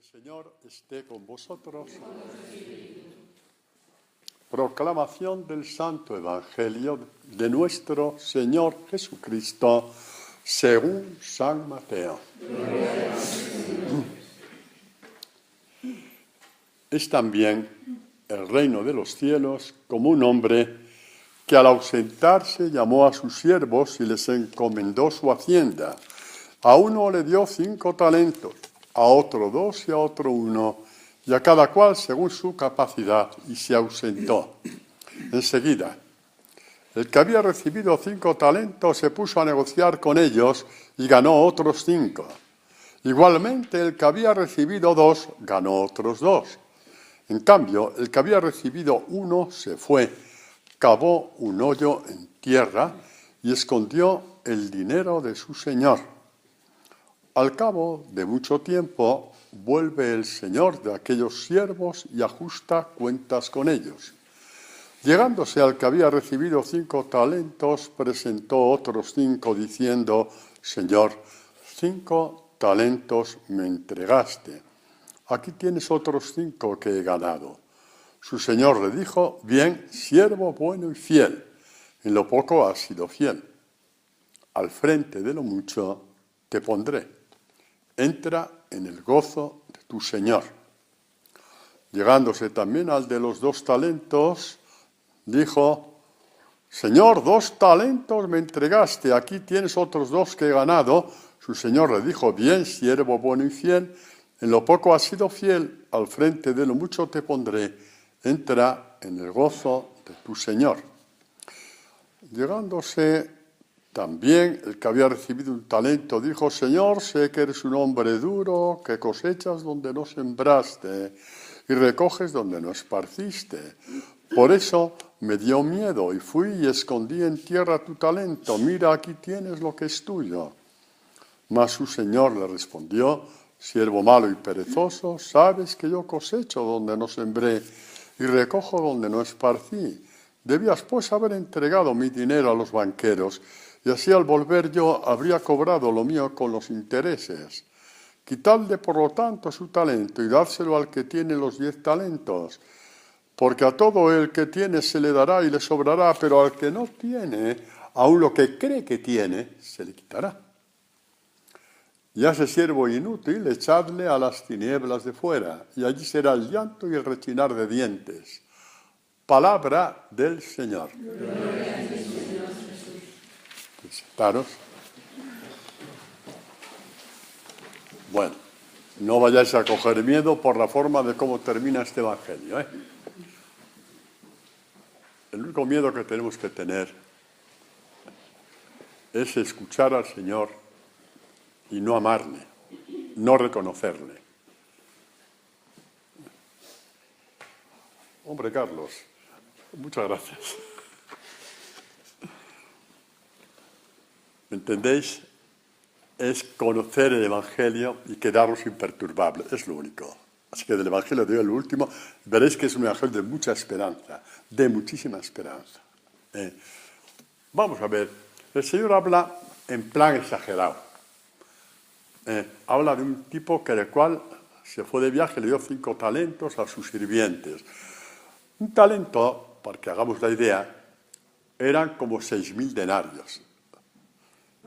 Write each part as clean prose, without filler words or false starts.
El Señor esté con vosotros. Proclamación del Santo Evangelio de nuestro Señor Jesucristo según San Mateo. Es también el reino de los cielos como un hombre que al ausentarse llamó a sus siervos y les encomendó su hacienda. A uno le dio 5 talentos, a otro 2 y a otro 1, y a cada cual según su capacidad, y se ausentó. Enseguida, el que había recibido 5 talentos se puso a negociar con ellos y ganó otros 5. Igualmente, el que había recibido 2 ganó otros 2. En cambio, el que había recibido 1 se fue, cavó un hoyo en tierra y escondió el dinero de su señor. Al cabo de mucho tiempo, vuelve el señor de aquellos siervos y ajusta cuentas con ellos. Llegándose al que había recibido 5 talentos, presentó otros 5, diciendo: Señor, 5 talentos me entregaste. Aquí tienes otros 5 que he ganado. Su señor le dijo: Bien, siervo bueno y fiel, en lo poco has sido fiel. Al frente de lo mucho te pondré. Entra en el gozo de tu señor. Llegándose también al de los 2 talentos, dijo: Señor, 2 talentos me entregaste, aquí tienes otros 2 que he ganado. Su señor le dijo: Bien, siervo bueno y fiel, en lo poco has sido fiel, al frente de lo mucho te pondré. Entra en el gozo de tu señor. Llegándose también el que había recibido 1 talento dijo: Señor, sé que eres un hombre duro, que cosechas donde no sembraste y recoges donde no esparciste. Por eso me dio miedo y fui y escondí en tierra tu talento. Mira, aquí tienes lo que es tuyo. Mas su señor le respondió: Siervo malo y perezoso, sabes que yo cosecho donde no sembré y recojo donde no esparcí. Debías pues haber entregado mi dinero a los banqueros, y así al volver yo habría cobrado lo mío con los intereses. Quitadle por lo tanto su talento y dárselo al que tiene los 10 talentos, porque a todo el que tiene se le dará y le sobrará, pero al que no tiene, aun lo que cree que tiene, se le quitará. Y a ese siervo inútil echadle a las tinieblas de fuera, y allí será el llanto y el rechinar de dientes. Palabra del Señor. Sentaros. Bueno, no vayáis a coger miedo por la forma de cómo termina este Evangelio, ¿eh? El único miedo que tenemos que tener es escuchar al Señor y no amarle, no reconocerle. Hombre, Carlos, muchas gracias. ¿Me entendéis? Es conocer el Evangelio y quedarnos imperturbables, es lo único. Así que del Evangelio de hoy, el último, veréis que es un Evangelio de mucha esperanza, de muchísima esperanza. Vamos a ver, el Señor habla en plan exagerado. Habla de un tipo que el cual se fue de viaje, le dio 5 talentos a sus sirvientes. Un talento, para que hagamos la idea, eran como 6.000 denarios.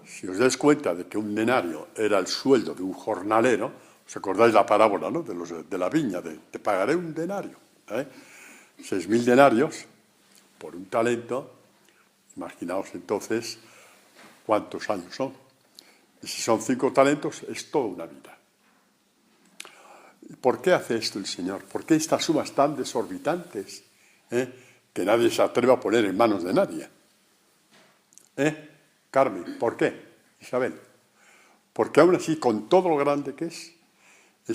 Si os dais cuenta de que un denario era el sueldo de un jornalero, ¿os acordáis la parábola, ¿no?, de la viña, de te pagaré un denario? 6.000 denarios por un talento, imaginaos entonces cuántos años son. Y si son 5 talentos, es toda una vida. ¿Por qué hace esto el Señor? ¿Por qué estas sumas tan desorbitantes que nadie se atreve a poner en manos de nadie? Carmen, ¿por qué? Isabel, porque aún así, con todo lo grande que es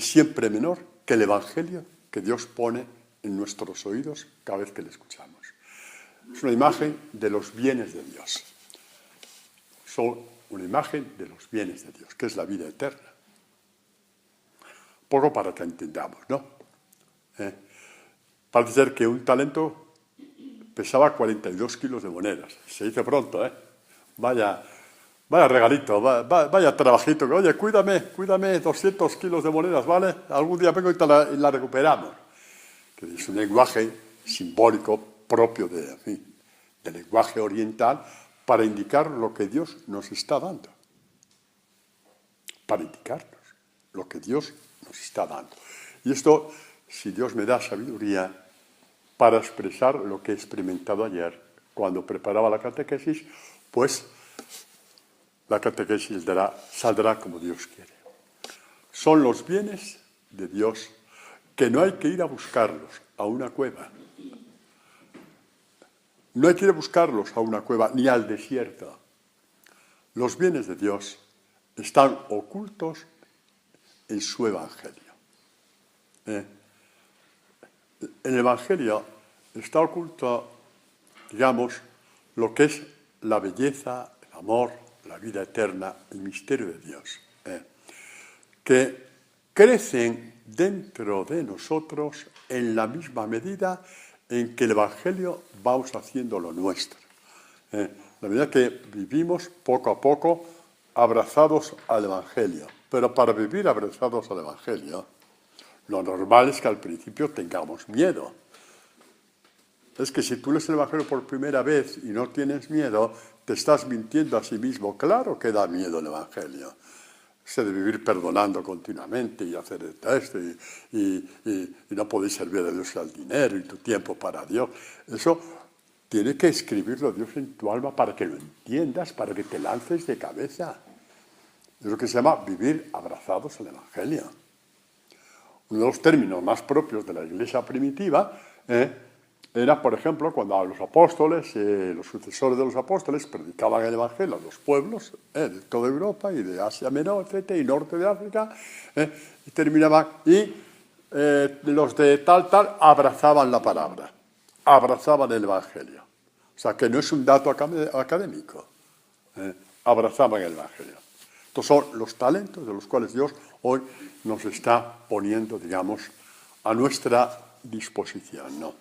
siempre menor que el Evangelio que Dios pone en nuestros oídos cada vez que le escuchamos. Es una imagen de los bienes de Dios. Son una imagen de los bienes de Dios, que es la vida eterna. Poco para que entendamos, ¿no? Parece ser que un talento pesaba 42 kilos de monedas. Se dice pronto, Vaya Vaya regalito, vaya trabajito. Oye, cuídame 200 kilos de monedas, ¿vale? Algún día vengo y la recuperamos. Que es un lenguaje simbólico propio del lenguaje oriental para indicar lo que Dios nos está dando. Para indicarnos lo que Dios nos está dando. Y esto, si Dios me da sabiduría para expresar lo que he experimentado ayer cuando preparaba la catequesis, pues la catequesis saldrá como Dios quiere. Son los bienes de Dios que no hay que ir a buscarlos a una cueva. No hay que ir a buscarlos a una cueva ni al desierto. Los bienes de Dios están ocultos en su Evangelio. En el Evangelio está oculto, digamos, lo que es la belleza, el amor, la vida eterna, el misterio de Dios, que crecen dentro de nosotros en la misma medida en que el Evangelio vamos haciendo lo nuestro. La medida que vivimos poco a poco abrazados al Evangelio. Pero para vivir abrazados al Evangelio, lo normal es que al principio tengamos miedo. Es que si tú lees el Evangelio por primera vez y no tienes miedo, te estás mintiendo a sí mismo. Claro que da miedo el Evangelio. Ese de vivir perdonando continuamente y hacer esto y no podéis servir a Dios al dinero y tu tiempo para Dios. Eso tiene que escribirlo Dios en tu alma para que lo entiendas, para que te lances de cabeza. Es lo que se llama vivir abrazados al Evangelio. Uno de los términos más propios de la Iglesia primitiva era, por ejemplo, cuando los apóstoles, los sucesores de los apóstoles, predicaban el Evangelio a los pueblos de toda Europa y de Asia Menor, etc., y norte de África, y terminaban, los de tal, abrazaban la palabra, abrazaban el Evangelio. O sea, que no es un dato académico, abrazaban el Evangelio. Estos son los talentos de los cuales Dios hoy nos está poniendo, digamos, a nuestra disposición, ¿no?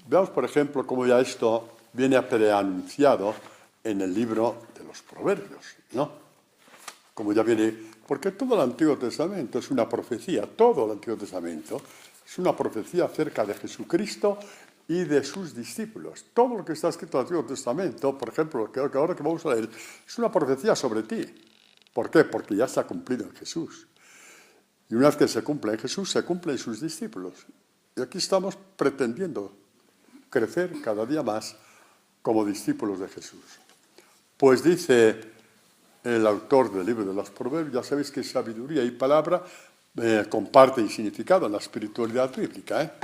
Veamos, por ejemplo, cómo ya esto viene preanunciado en el libro de los Proverbios, ¿no? Como ya viene, porque todo el Antiguo Testamento es una profecía, todo el Antiguo Testamento es una profecía acerca de Jesucristo y de sus discípulos. Todo lo que está escrito en el Antiguo Testamento, por ejemplo, lo que ahora que vamos a leer, es una profecía sobre ti. ¿Por qué? Porque ya se ha cumplido en Jesús. Y una vez que se cumple en Jesús, se cumple en sus discípulos. Y aquí estamos pretendiendo crecer cada día más como discípulos de Jesús. Pues dice el autor del libro de los Proverbios, ya sabéis que sabiduría y palabra comparten significado en la espiritualidad bíblica.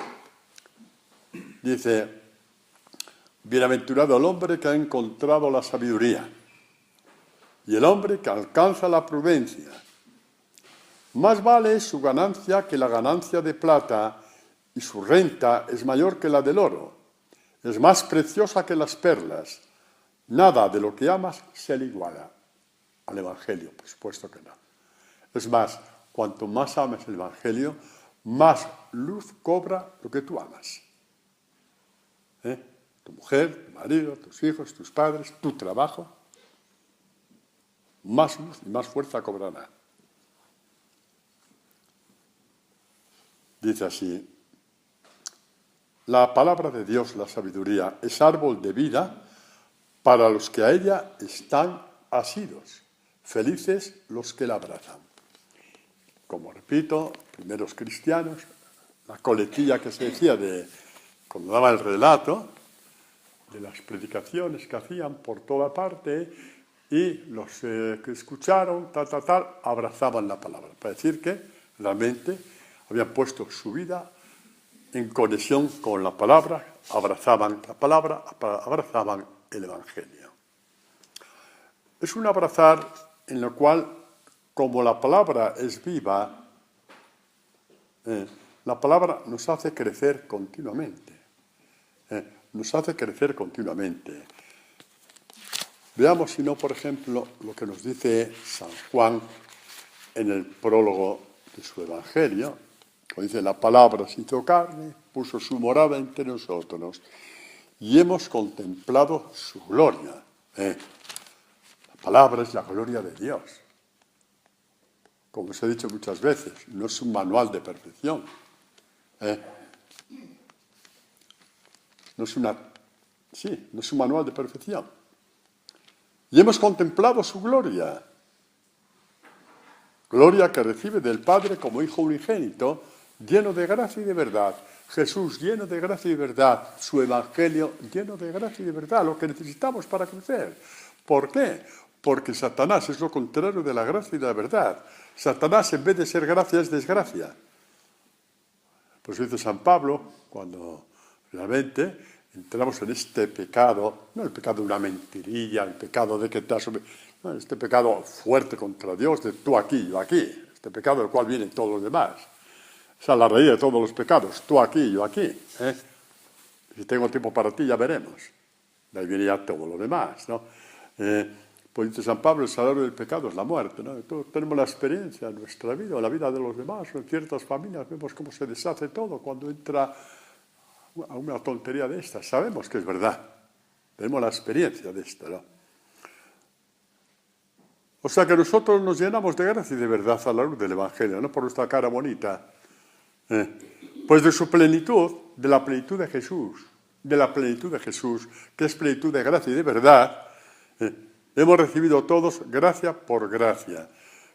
Dice, bienaventurado el hombre que ha encontrado la sabiduría y el hombre que alcanza la prudencia. Más vale su ganancia que la ganancia de plata, y su renta es mayor que la del oro. Es más preciosa que las perlas. Nada de lo que amas se le iguala al Evangelio, por supuesto que no. Es más, cuanto más ames el Evangelio, más luz cobra lo que tú amas. Tu mujer, tu marido, tus hijos, tus padres, tu trabajo, más luz y más fuerza cobrará. Dice así, la palabra de Dios, la sabiduría, es árbol de vida para los que a ella están asidos. Felices los que la abrazan. Como repito, primeros cristianos, la coletilla que se decía cuando daba el relato de las predicaciones que hacían por toda parte, y los que escucharon, abrazaban la palabra. Para decir que realmente habían puesto su vida en conexión con la palabra, abrazaban la palabra, abrazaban el Evangelio. Es un abrazar en lo cual, como la palabra es viva, la palabra nos hace crecer continuamente. Nos hace crecer continuamente. Veamos, si no, por ejemplo, lo que nos dice San Juan en el prólogo de su Evangelio. Como dice, la palabra se hizo carne, puso su morada entre nosotros y hemos contemplado su gloria. La palabra es la gloria de Dios. Como os he dicho muchas veces, no es un manual de perfección. No es un manual de perfección. Y hemos contemplado su gloria. Gloria que recibe del Padre como Hijo unigénito, lleno de gracia y de verdad. Jesús lleno de gracia y de verdad. Su Evangelio lleno de gracia y de verdad. Lo que necesitamos para crecer. ¿Por qué? Porque Satanás es lo contrario de la gracia y de la verdad. Satanás, en vez de ser gracia, es desgracia. Pues dice San Pablo, cuando realmente entramos en este pecado, no el pecado de una mentirilla, el pecado de que te has... No, este pecado fuerte contra Dios, de tú aquí, yo aquí. Este pecado del cual vienen todos los demás. Esa es la raíz de todos los pecados, tú aquí, yo aquí. Si tengo tiempo para ti, ya veremos. De ahí viene ya todo lo demás, ¿no? Pues dice San Pablo, el salario del pecado es la muerte, ¿no? Todos tenemos la experiencia en nuestra vida, en la vida de los demás, en ciertas familias, vemos cómo se deshace todo cuando entra a una tontería de esta. Sabemos que es verdad, tenemos la experiencia de esta, ¿no? O sea que nosotros nos llenamos de gracia y de verdad a la luz del Evangelio, no por nuestra cara bonita, pues de su plenitud, de la plenitud de Jesús, que es plenitud de gracia y de verdad, hemos recibido todos gracia por gracia.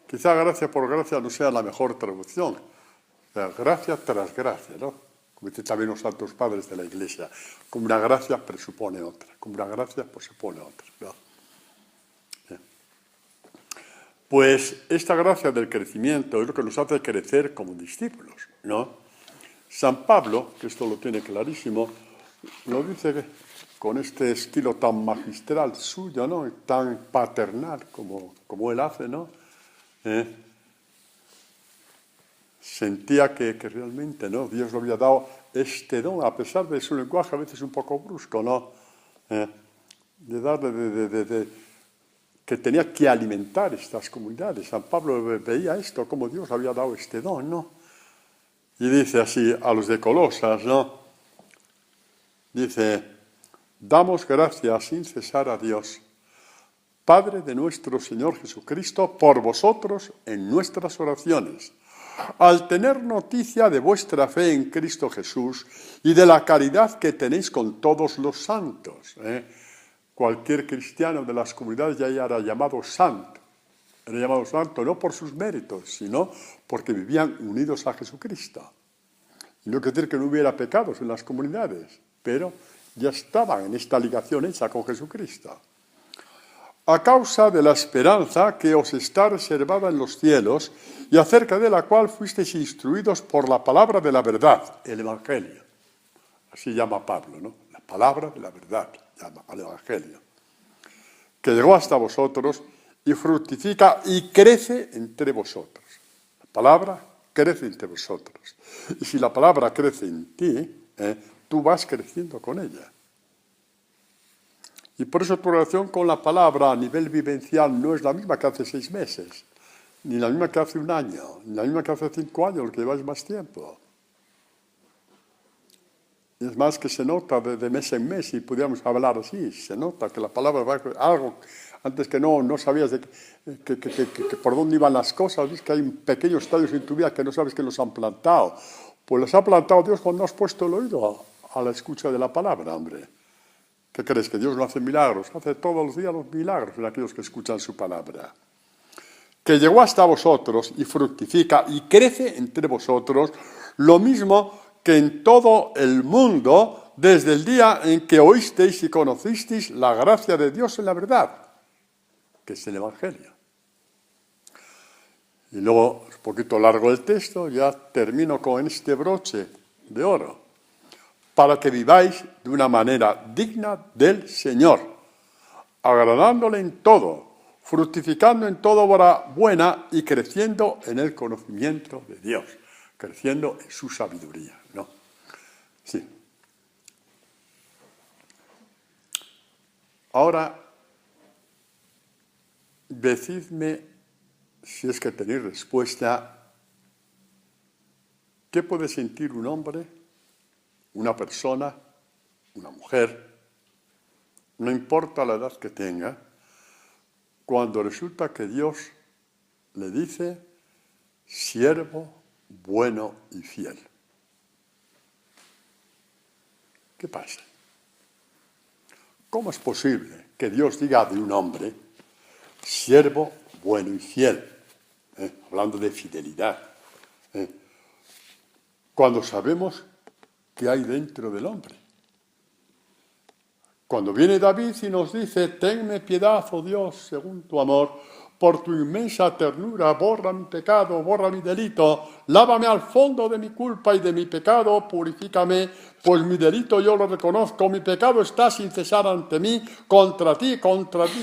Quizá gracia por gracia no sea la mejor traducción, o sea, gracia tras gracia, ¿no? Como dicen también los santos padres de la Iglesia, como una gracia presupone otra, como una gracia presupone otra, ¿no? Pues esta gracia del crecimiento es lo que nos hace crecer como discípulos, ¿no? San Pablo, que esto lo tiene clarísimo, lo dice con este estilo tan magistral suyo, ¿no? Y tan paternal como él hace, ¿no? Sentía que realmente, ¿no? Dios le había dado este don, a pesar de su lenguaje a veces un poco brusco, ¿no? De darle que tenía que alimentar estas comunidades. San Pablo veía esto, como Dios había dado este don, ¿no? Y dice así a los de Colosas, ¿no? Dice, damos gracias sin cesar a Dios, Padre de nuestro Señor Jesucristo, por vosotros en nuestras oraciones, al tener noticia de vuestra fe en Cristo Jesús y de la caridad que tenéis con todos los santos, Cualquier cristiano de las comunidades ya era llamado santo. Era llamado santo no por sus méritos, sino porque vivían unidos a Jesucristo. Y no quiere decir que no hubiera pecados en las comunidades, pero ya estaban en esta ligación hecha con Jesucristo. A causa de la esperanza que os está reservada en los cielos y acerca de la cual fuisteis instruidos por la palabra de la verdad, el Evangelio. Así llama Pablo, ¿no? La palabra de la verdad. Llama al Evangelio, que llegó hasta vosotros y fructifica y crece entre vosotros. La palabra crece entre vosotros. Y si la palabra crece en ti, tú vas creciendo con ella. Y por eso tu relación con la palabra a nivel vivencial no es la misma que hace 6 meses, ni la misma que hace 1 año, ni la misma que hace 5 años, lo que lleváis más tiempo. Y es más que se nota de mes en mes, y pudiéramos hablar así, se nota que la palabra va algo, antes que no sabías que por dónde iban las cosas, ves que hay pequeños estadios en tu vida que no sabes que los han plantado. Pues los ha plantado Dios cuando has puesto el oído a la escucha de la palabra, hombre. ¿Qué crees? ¿Que Dios no hace milagros? Hace todos los días los milagros en aquellos que escuchan su palabra. Que llegó hasta vosotros y fructifica y crece entre vosotros, lo mismo que en todo el mundo, desde el día en que oísteis y conocisteis la gracia de Dios en la verdad, que es el Evangelio. Y luego, un poquito largo el texto, ya termino con este broche de oro, para que viváis de una manera digna del Señor, agradándole en todo, fructificando en toda obra buena y creciendo en el conocimiento de Dios, creciendo en su sabiduría, ¿no? Sí. Ahora, decidme, si es que tenéis respuesta, ¿qué puede sentir un hombre, una persona, una mujer, no importa la edad que tenga, cuando resulta que Dios le dice siervo bueno y fiel. ¿Qué pasa? ¿Cómo es posible que Dios diga de un hombre siervo bueno y fiel? Hablando de fidelidad. Cuando sabemos qué hay dentro del hombre. Cuando viene David y nos dice, tenme piedad, oh Dios, según tu amor, por tu inmensa ternura, borra mi pecado, borra mi delito, lávame al fondo de mi culpa y de mi pecado, purifícame, pues mi delito yo lo reconozco, mi pecado está sin cesar ante mí, contra ti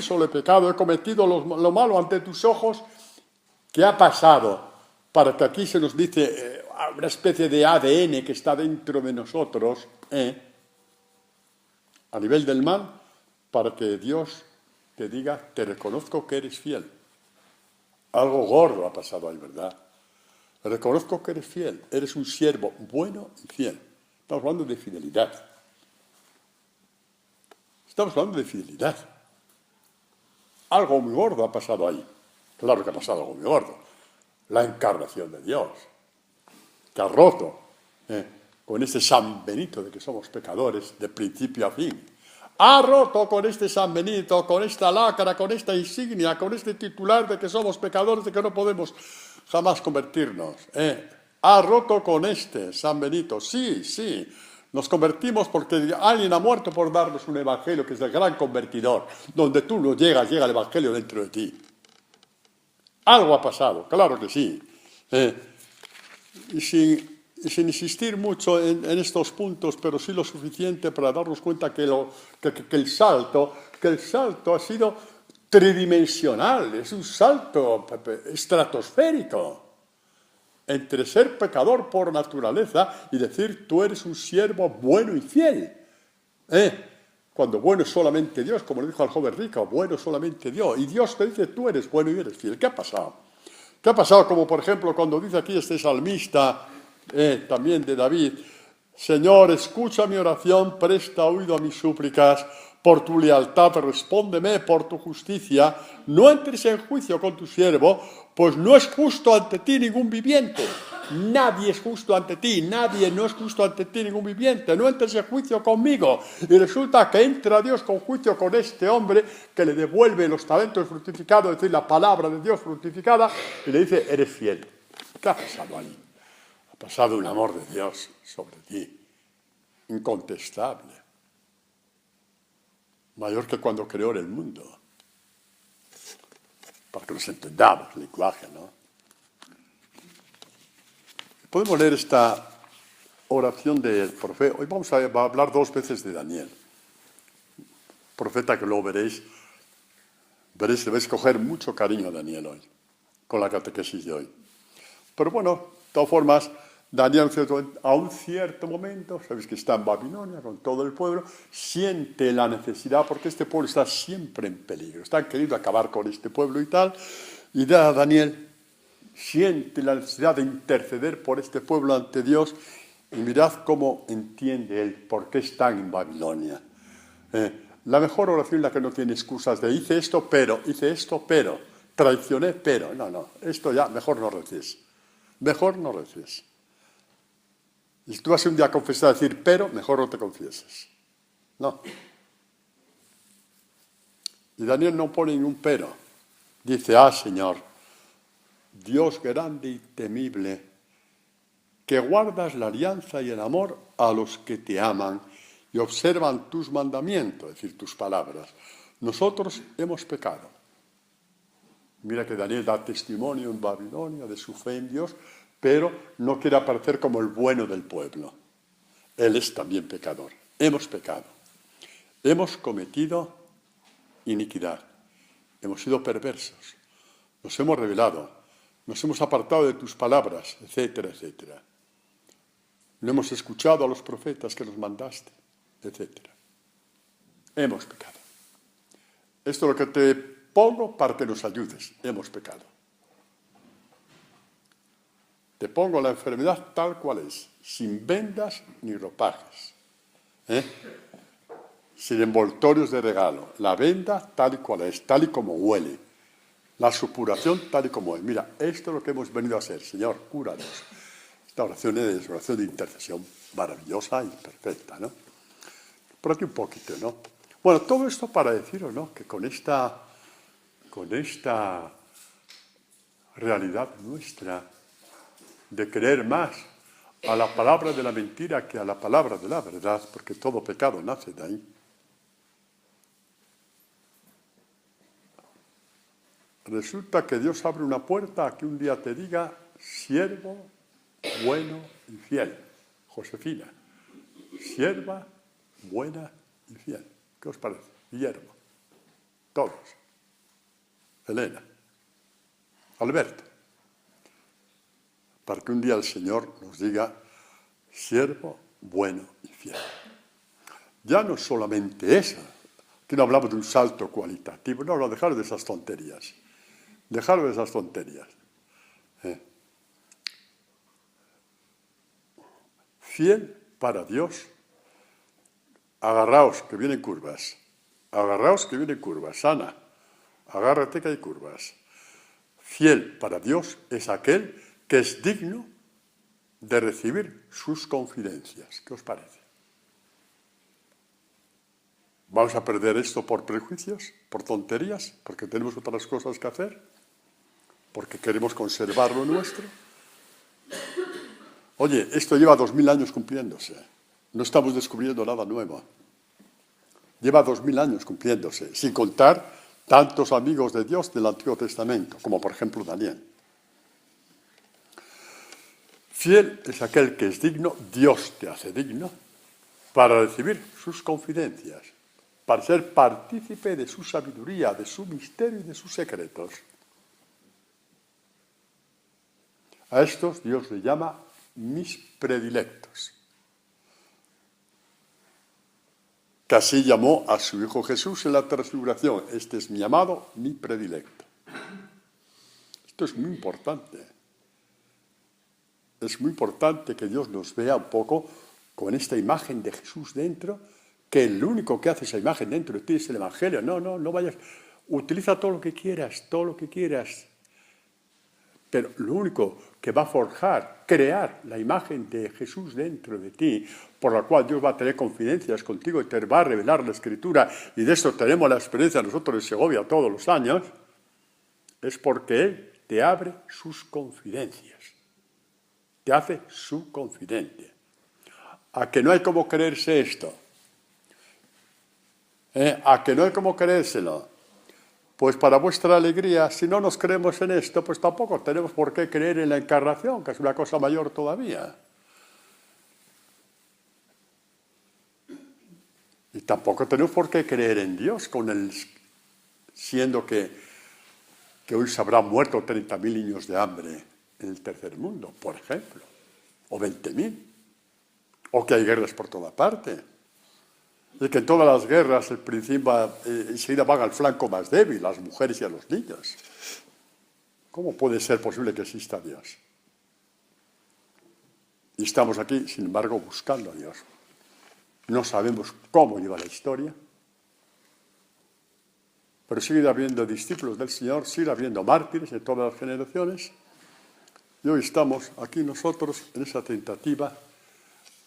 solo he pecado, he cometido lo malo ante tus ojos. ¿Qué ha pasado? Para que aquí se nos dice una especie de ADN que está dentro de nosotros, a nivel del mal, para que Dios te diga, te reconozco que eres fiel. Algo gordo ha pasado ahí, ¿verdad? Reconozco que eres fiel, eres un siervo bueno y fiel. Estamos hablando de fidelidad. Estamos hablando de fidelidad. Algo muy gordo ha pasado ahí. Claro que ha pasado algo muy gordo. La encarnación de Dios, que ha roto con este San Benito de que somos pecadores de principio a fin. Ha roto con este San Benito, con esta lacra, con esta insignia, con este titular de que somos pecadores, de que no podemos jamás convertirnos. Ha roto con este San Benito. Sí, nos convertimos porque alguien ha muerto por darnos un evangelio que es el gran convertidor. Donde tú no llegas, llega el evangelio dentro de ti. Algo ha pasado, claro que sí. Y sin insistir mucho en estos puntos, pero sí lo suficiente para darnos cuenta que el salto ha sido tridimensional, es un salto estratosférico entre ser pecador por naturaleza y decir tú eres un siervo bueno y fiel. Cuando bueno es solamente Dios, como le dijo al joven rico, bueno es solamente Dios. Y Dios te dice, tú eres bueno y eres fiel. ¿Qué ha pasado? ¿Qué ha pasado? Como por ejemplo cuando dice aquí este salmista, también de David, Señor, escucha mi oración, presta oído a mis súplicas, por tu lealtad respóndeme, por tu justicia, no entres en juicio con tu siervo, pues no es justo ante ti ningún viviente. Nadie es justo ante ti, no es justo ante ti ningún viviente, no entres en juicio conmigo. Y resulta que entra Dios con juicio con este hombre que le devuelve los talentos fructificados, es decir, la palabra de Dios fructificada, y le dice, eres fiel. ¿Qué ha pasado ahí? Ha pasado un amor de Dios sobre ti, incontestable, mayor que cuando creó el mundo. Para que nos entendamos el lenguaje, ¿no? Podemos leer esta oración del profeta. Hoy vamos a hablar 2 veces de Daniel. Profeta que luego veréis, le vais a coger mucho cariño a Daniel hoy, con la catequesis de hoy. Pero bueno, de todas formas, Daniel a un cierto momento, sabéis que está en Babilonia con todo el pueblo, siente la necesidad, porque este pueblo está siempre en peligro, están queriendo acabar con este pueblo y tal, y Daniel siente la necesidad de interceder por este pueblo ante Dios, y mirad cómo entiende él por qué están en Babilonia. La mejor oración es la que no tiene excusas de hice esto, pero, traicioné, pero, no, esto ya mejor no reces. Mejor no reces. Y si tú vas un día a confesar a decir, pero, mejor no te confieses. No. Y Daniel no pone ningún pero. Dice, Señor, Dios grande y temible, que guardas la alianza y el amor a los que te aman y observan tus mandamientos, es decir, tus palabras. Nosotros hemos pecado. Mira que Daniel da testimonio en Babilonia de su fe en Dios, pero no quiere aparecer como el bueno del pueblo. Él es también pecador. Hemos pecado. Hemos cometido iniquidad. Hemos sido perversos. Nos hemos rebelado. Nos hemos apartado de tus palabras, etcétera, etcétera. No hemos escuchado a los profetas que nos mandaste, etcétera. Hemos pecado. Esto es lo que te pongo para que nos ayudes. Hemos pecado. Te pongo la enfermedad tal cual es, sin vendas ni ropajes, sin envoltorios de regalo. La venda tal y cual es, tal y como huele. La supuración tal y como es. Mira, esto es lo que hemos venido a hacer. Señor, cúranos. Esta oración es oración de intercesión maravillosa y perfecta, ¿no? Por aquí un poquito, ¿no? Bueno, todo esto para deciros, ¿no? Que con esta realidad nuestra de creer más a la palabra de la mentira que a la palabra de la verdad, porque todo pecado nace de ahí. Resulta que Dios abre una puerta a que un día te diga, siervo bueno y fiel. Josefina, sierva buena y fiel. ¿Qué os parece? Guillermo, todos. Elena, Alberto. Para que un día el Señor nos diga, siervo bueno y fiel. Ya no solamente eso, que no hablamos de un salto cualitativo, no, dejaros de esas tonterías. Dejaros de esas tonterías. Fiel para Dios. Agarraos, que vienen curvas. Agarraos, que vienen curvas. Ana, agárrate que hay curvas. Fiel para Dios es aquel que es digno de recibir sus confidencias. ¿Qué os parece? ¿Vamos a perder esto por prejuicios, por tonterías, porque tenemos otras cosas que hacer? ¿Porque queremos conservar lo nuestro? Oye, esto lleva 2000 años cumpliéndose. No estamos descubriendo nada nuevo. Lleva 2000 años cumpliéndose, sin contar tantos amigos de Dios del Antiguo Testamento, como por ejemplo Daniel. Fiel es aquel que es digno, Dios te hace digno, para recibir sus confidencias, para ser partícipe de su sabiduría, de su misterio y de sus secretos. A estos Dios le llama mis predilectos. Que así llamó a su Hijo Jesús en la transfiguración. Este es mi amado, mi predilecto. Esto es muy importante. Es muy importante que Dios nos vea un poco con esta imagen de Jesús dentro, que el único que hace esa imagen dentro de ti es el Evangelio. No vayas. Utiliza todo lo que quieras, Pero lo único que va a forjar, crear la imagen de Jesús dentro de ti, por la cual Dios va a tener confidencias contigo y te va a revelar la Escritura, y de esto tenemos la experiencia nosotros en Segovia todos los años, es porque Él te abre sus confidencias. Te hace su confidente. ¿A que no hay como creerse esto? ¿A que no hay como creérselo? Pues para vuestra alegría, si no nos creemos en esto, pues tampoco tenemos por qué creer en la encarnación, que es una cosa mayor todavía. Y tampoco tenemos por qué creer en Dios, siendo que hoy se habrán muerto 30.000 niños de hambre en el tercer mundo, por ejemplo, o 20.000, o que hay guerras por toda parte. Y que en todas las guerras el príncipe enseguida van al flanco más débil, las mujeres y a los niños. ¿Cómo puede ser posible que exista Dios? Y estamos aquí, sin embargo, buscando a Dios. No sabemos cómo lleva la historia, pero sigue habiendo discípulos del Señor, sigue habiendo mártires en todas las generaciones, y hoy estamos aquí nosotros en esa tentativa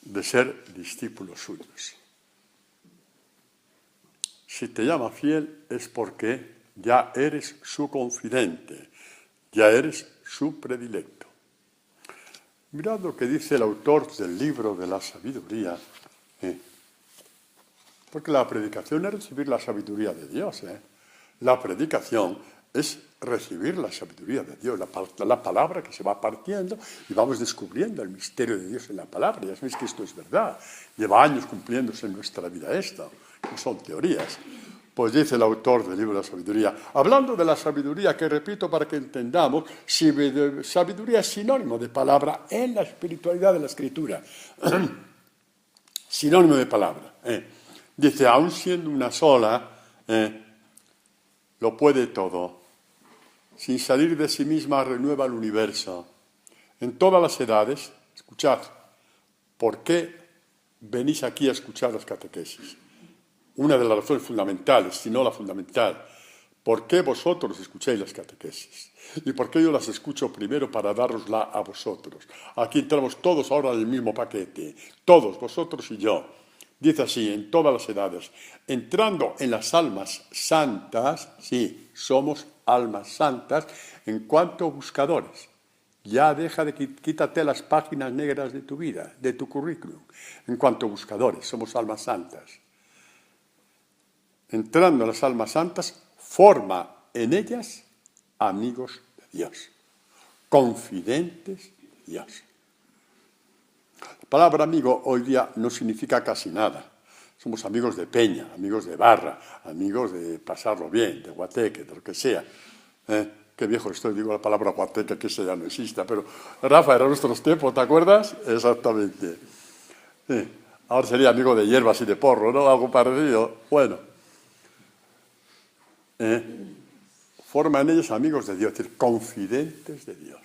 de ser discípulos suyos. Si te llama fiel es porque ya eres su confidente, ya eres su predilecto. Mirad lo que dice el autor del libro de la sabiduría, porque la predicación es recibir la sabiduría de Dios. La predicación es recibir la sabiduría de Dios, la palabra que se va partiendo y vamos descubriendo el misterio de Dios en la palabra. Ya sabéis que esto es verdad. Lleva años cumpliéndose en nuestra vida esto. No son teorías. Pues dice el autor del libro de la sabiduría, hablando de la sabiduría, que repito para que entendamos, sabiduría es sinónimo de palabra en la espiritualidad de la Escritura. Sinónimo de palabra. Dice, aun siendo una sola, lo puede todo. Sin salir de sí misma renueva el universo. En todas las edades, escuchad, ¿por qué venís aquí a escuchar las catequesis? Una de las razones fundamentales, si no la fundamental, ¿por qué vosotros escucháis las catequesis? ¿Y por qué yo las escucho primero para darosla a vosotros? Aquí entramos todos ahora en el mismo paquete, todos, vosotros y yo. Dice así, en todas las edades, entrando en las almas santas, sí, somos almas santas, en cuanto buscadores. Ya deja de quítate las páginas negras de tu vida, de tu currículum. En cuanto buscadores, somos almas santas. Entrando en las almas santas, forma en ellas amigos de Dios, confidentes de Dios. La palabra amigo hoy día no significa casi nada. Somos amigos de peña, amigos de barra, amigos de pasarlo bien, de guateque, de lo que sea. Qué viejo estoy, digo la palabra guateque, que ese ya no exista, pero Rafa, era nuestros tiempos, ¿te acuerdas? Exactamente. Ahora sería amigo de hierbas y de porro, ¿no? Algo parecido. Bueno. Forma en ellos amigos de Dios, es decir, confidentes de Dios.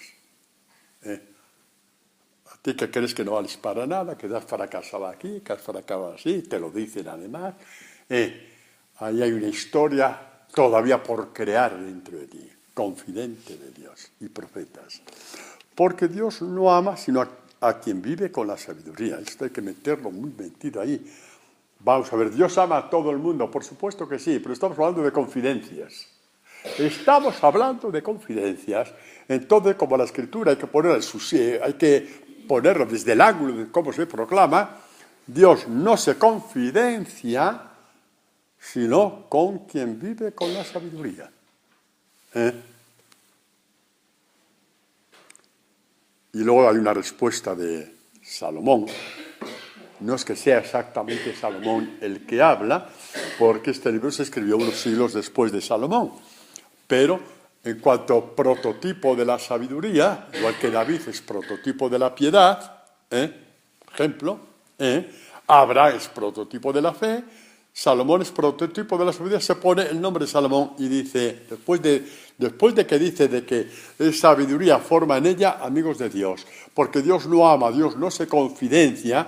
A ti que crees que no vales para nada, que has fracasado aquí, que has fracasado así, te lo dicen además. Ahí hay una historia todavía por crear dentro de ti, confidente de Dios y profetas. Porque Dios no ama sino a quien vive con la sabiduría. Esto hay que meterlo muy metido ahí. Vamos a ver, ¿Dios ama a todo el mundo? Por supuesto que sí, pero estamos hablando de confidencias. Estamos hablando de confidencias. Entonces, como la Escritura hay que ponerlo desde el ángulo de cómo se proclama, Dios no se confidencia, sino con quien vive con la sabiduría. Y luego hay una respuesta de Salomón. No es que sea exactamente Salomón el que habla, porque este libro se escribió unos siglos después de Salomón. Pero en cuanto a prototipo de la sabiduría, igual que David es prototipo de la piedad, por ejemplo, Abraham es prototipo de la fe, Salomón es prototipo de la sabiduría, se pone el nombre de Salomón y dice, después de que dice de que sabiduría forma en ella amigos de Dios, porque Dios no ama, Dios no se confidencia,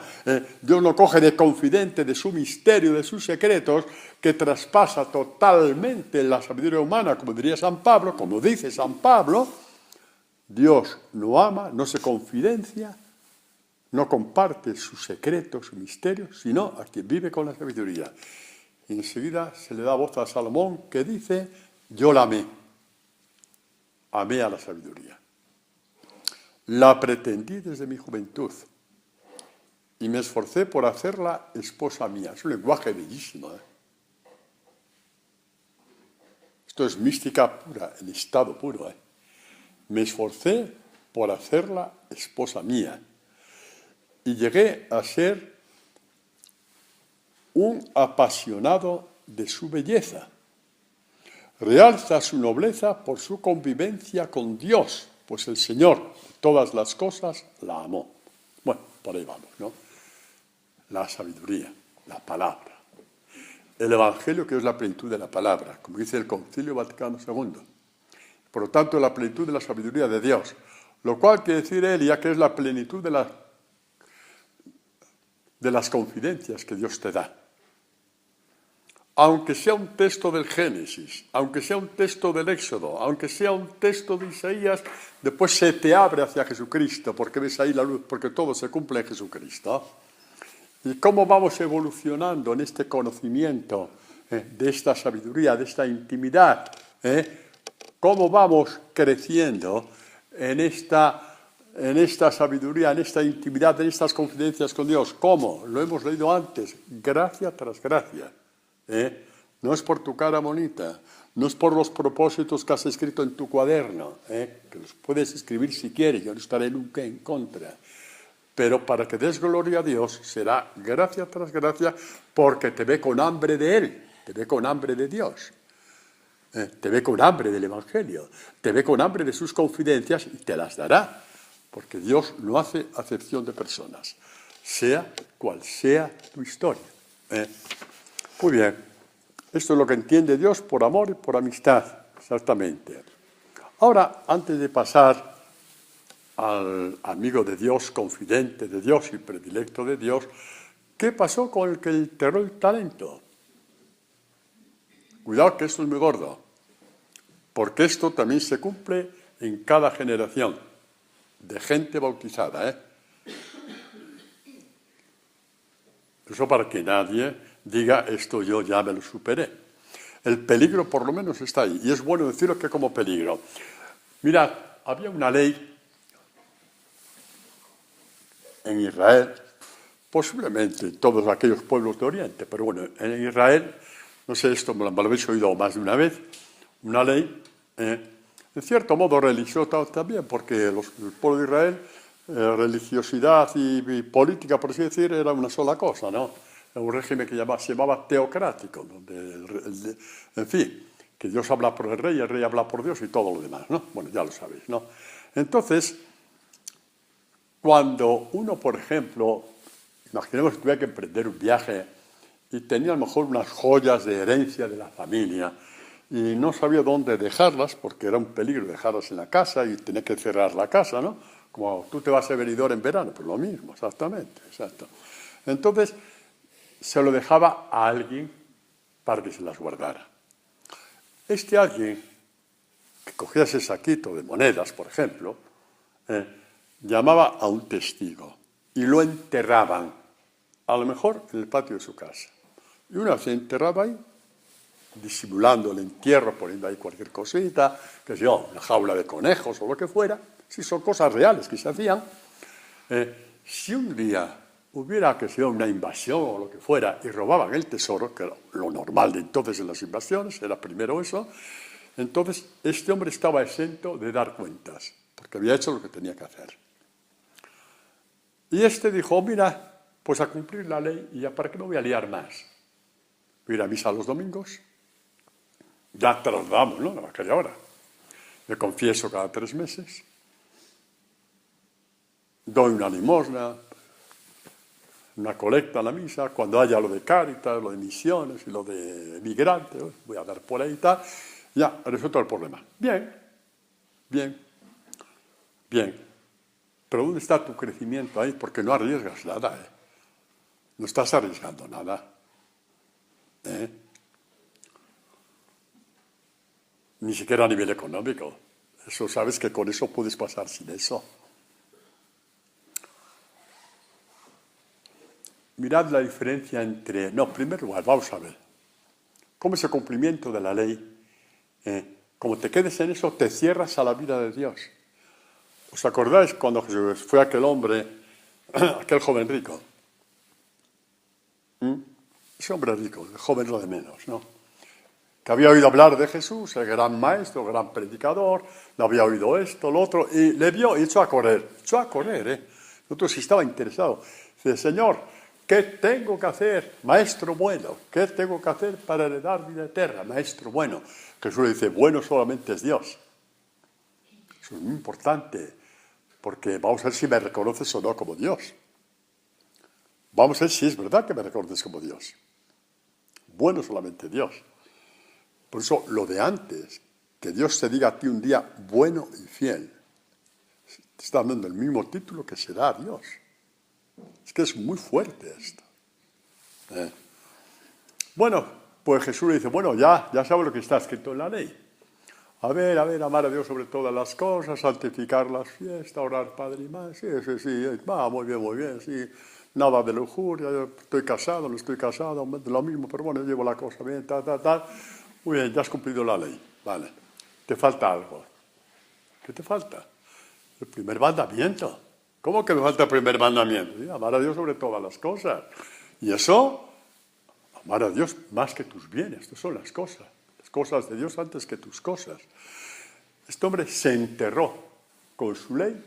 Dios no coge de confidente de su misterio, de sus secretos, que traspasa totalmente la sabiduría humana, como diría San Pablo, como dice San Pablo. Dios no ama, no se confidencia, no comparte sus secretos, su misterio, sino a quien vive con la sabiduría. Y enseguida se le da voz a Salomón que dice, yo la amé a la sabiduría. La pretendí desde mi juventud y me esforcé por hacerla esposa mía. Es un lenguaje bellísimo. Esto es mística pura, en estado puro. Me esforcé por hacerla esposa mía. Y llegué a ser un apasionado de su belleza. Realza su nobleza por su convivencia con Dios, pues el Señor, todas las cosas, la amó. Bueno, por ahí vamos, ¿no? La sabiduría, la palabra. El Evangelio, que es la plenitud de la palabra, como dice el Concilio Vaticano II. Por lo tanto, la plenitud de la sabiduría de Dios. Lo cual quiere decir él, ya que es la plenitud de las confidencias que Dios te da. Aunque sea un texto del Génesis, aunque sea un texto del Éxodo, aunque sea un texto de Isaías, después se te abre hacia Jesucristo, porque ves ahí la luz, porque todo se cumple en Jesucristo. ¿Y cómo vamos evolucionando en este conocimiento de esta sabiduría, de esta intimidad? ¿Cómo vamos creciendo en esta sabiduría, en esta intimidad, en estas confidencias con Dios? ¿Cómo? Lo hemos leído antes, gracia tras gracia. No es por tu cara bonita, no es por los propósitos que has escrito en tu cuaderno, que los puedes escribir si quieres, yo no estaré nunca en contra. Pero para que des gloria a Dios será gracia tras gracia, porque te ve con hambre de Él, te ve con hambre de Dios. Te ve con hambre del Evangelio, te ve con hambre de sus confidencias y te las dará, porque Dios no hace acepción de personas, sea cual sea tu historia. Muy bien, esto es lo que entiende Dios por amor y por amistad, exactamente. Ahora, antes de pasar al amigo de Dios, confidente de Dios y predilecto de Dios, ¿qué pasó con el que enterró el talento? Cuidado que esto es muy gordo. porque esto también se cumple en cada generación de gente bautizada, ¿eh? Eso para que nadie diga, esto yo ya me lo superé. El peligro por lo menos está ahí, y es bueno decirlo que como peligro. Mirad, había una ley en Israel, posiblemente en todos aquellos pueblos de Oriente, pero bueno, en Israel, no sé, esto me lo habéis oído más de una vez, una ley, en cierto modo religiosa también, porque el pueblo de Israel, religiosidad y política, por así decir, era una sola cosa, ¿no? Era un régimen que se llamaba teocrático, donde, en fin, que Dios habla por el rey habla por Dios y todo lo demás, ¿no? Bueno, ya lo sabéis, ¿no? Entonces, cuando uno, por ejemplo, imaginemos que tuviera que emprender un viaje y tenía a lo mejor unas joyas de herencia de la familia y no sabía dónde dejarlas porque era un peligro dejarlas en la casa y tenía que cerrar la casa, ¿no? Como tú te vas a venidor en verano, pues lo mismo, exactamente, exacto. Entonces, se lo dejaba a alguien para que se las guardara. Este alguien, que cogía ese saquito de monedas, por ejemplo, llamaba a un testigo y lo enterraban, a lo mejor en el patio de su casa. Y una vez se enterraba ahí, disimulando el entierro, poniendo ahí cualquier cosita, que sé yo, una jaula de conejos o lo que fuera, si son cosas reales que se hacían, si un día hubiera, que sea una invasión o lo que fuera, y robaban el tesoro, que era lo normal de entonces en las invasiones, era primero eso, entonces este hombre estaba exento de dar cuentas, porque había hecho lo que tenía que hacer. Y este dijo, mira, pues a cumplir la ley, y ya para qué me voy a liar más. Voy a ir a misa los domingos, ya trasladamos, ¿no? A aquella hora. Me confieso cada 3 meses, doy una limosna, una colecta a la misa, cuando haya lo de Cáritas, lo de misiones y lo de migrantes, voy a dar por ahí y tal, ya, resuelto el problema. Bien, bien, bien. Pero ¿dónde está tu crecimiento ahí? Porque no arriesgas nada, ¿eh? No estás arriesgando nada, ¿eh? Ni siquiera a nivel económico. Eso sabes que con eso puedes pasar sin eso. Mirad la diferencia entre... No, en primer lugar, vamos a ver. ¿Cómo es el cumplimiento de la ley? Como te quedes en eso, te cierras a la vida de Dios. ¿Os acordáis cuando Jesús fue aquel hombre, aquel joven rico? Ese hombre rico, el joven lo de menos, ¿no? Que había oído hablar de Jesús, el gran maestro, el gran predicador, le había oído esto, lo otro, y le vio y echó a correr, ¿eh? Nosotros sí estaba interesado. Dice, Señor, ¿qué tengo que hacer, maestro bueno? ¿Qué tengo que hacer para heredar vida eterna, maestro bueno? Jesús le dice, bueno solamente es Dios. Eso es muy importante, porque vamos a ver si me reconoces o no como Dios. Vamos a ver si es verdad que me reconoces como Dios. Bueno solamente Dios. Por eso lo de antes, que Dios te diga a ti un día bueno y fiel, te está dando el mismo título que se da a Dios. Es que es muy fuerte esto. Bueno, pues Jesús le dice, bueno, ya sabes lo que está escrito en la ley. A ver, amar a Dios sobre todas las cosas, santificar las fiestas, orar Padre y Madre. Sí, va, muy bien, sí. Nada de lujuria, yo estoy casado, no estoy casado, lo mismo, pero bueno, llevo la cosa bien, tal. Muy bien, ya has cumplido la ley, vale. Te falta algo. ¿Qué te falta? El primer mandamiento. ¿Cómo que me falta el primer mandamiento? Sí, amar a Dios sobre todas las cosas. Y eso, amar a Dios más que tus bienes, estas son las cosas de Dios antes que tus cosas. Este hombre se enterró con su ley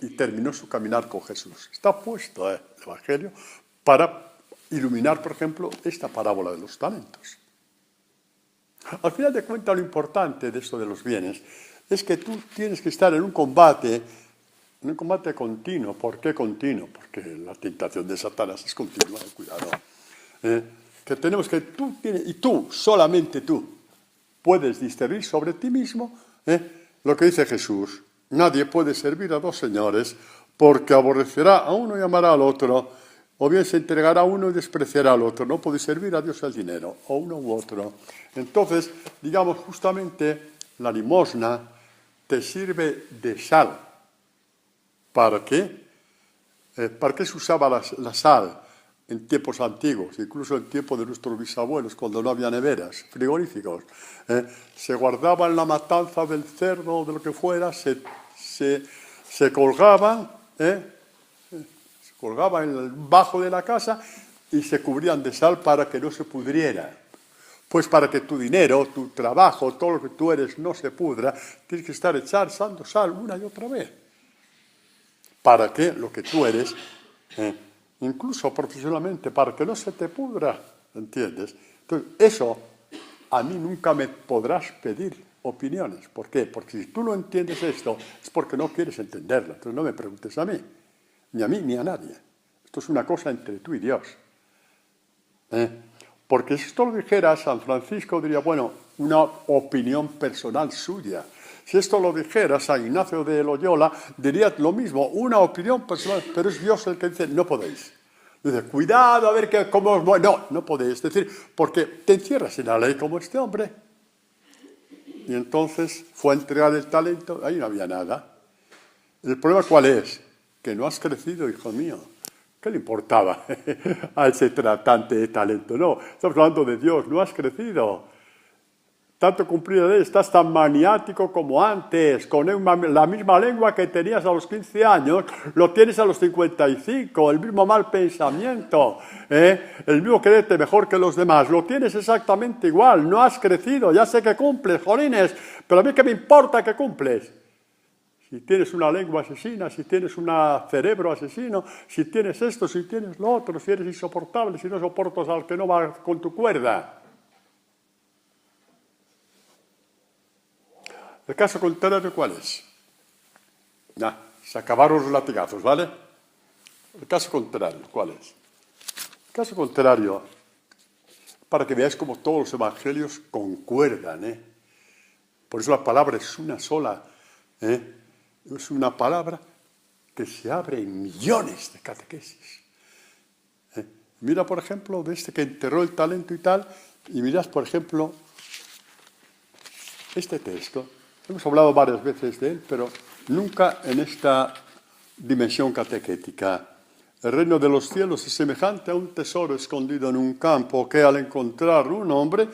y terminó su caminar con Jesús. Está puesto el Evangelio para iluminar, por ejemplo, esta parábola de los talentos. Al final de cuentas, lo importante de esto de los bienes es que tú tienes que estar en un combate continuo. ¿Por qué continuo? Porque la tentación de Satanás es continua, cuidado. Que tenemos que tú, solamente tú, puedes discernir sobre ti mismo lo que dice Jesús. Nadie puede servir a 2 señores porque aborrecerá a uno y amará al otro, o bien se entregará a uno y despreciará al otro. No puede servir a Dios el dinero, o uno u otro. Entonces, digamos, justamente la limosna, te sirve de sal. ¿Para qué? ¿Para qué se usaba la sal en tiempos antiguos, incluso en tiempos de nuestros bisabuelos, cuando no había neveras, frigoríficos? Se guardaba en la matanza del cerdo o de lo que fuera, se colgaban, se colgaban bajo de la casa y se cubrían de sal para que no se pudriera. Pues para que tu dinero, tu trabajo, todo lo que tú eres no se pudra, tienes que estar echando sal una y otra vez. Para que lo que tú eres, incluso profesionalmente, para que no se te pudra, ¿entiendes? Entonces, eso a mí nunca me podrás pedir opiniones. ¿Por qué? Porque si tú no entiendes esto, es porque no quieres entenderlo. Entonces no me preguntes a mí, ni a nadie. Esto es una cosa entre tú y Dios. Porque si esto lo dijera San Francisco, diría, bueno, una opinión personal suya. Si esto lo dijera San Ignacio de Loyola, diría lo mismo, una opinión personal, pero es Dios el que dice, no podéis. Dice, cuidado, a ver cómo os voy. No podéis. Es decir, porque te encierras en la ley como este hombre. Y entonces fue a entregar el talento, ahí no había nada. ¿El problema cuál es? Que no has crecido, hijo mío. ¿Qué le importaba a ese tratante de talento? No, estamos hablando de Dios, no has crecido. Tanto cumplir la ley, estás tan maniático como antes, con la misma lengua que tenías a los 15 años, lo tienes a los 55, el mismo mal pensamiento, el mismo creerte mejor que los demás, lo tienes exactamente igual, no has crecido, ya sé que cumples, jolines, pero a mí qué me importa que cumples. Si tienes una lengua asesina, si tienes un cerebro asesino, si tienes esto, si tienes lo otro, si eres insoportable, si no soportas al que no va con tu cuerda. ¿El caso contrario cuál es? Se acabaron los latigazos, ¿vale? El caso contrario, ¿cuál es? El caso contrario, para que veáis cómo todos los evangelios concuerdan, Por eso la palabra es una sola, Es una palabra que se abre en millones de catequesis. Mira, por ejemplo, de este que enterró el talento y tal, y mirad, por ejemplo, este texto. Hemos hablado varias veces de él, pero nunca en esta dimensión catequética. El reino de los cielos es semejante a un tesoro escondido en un campo que al encontrar un hombre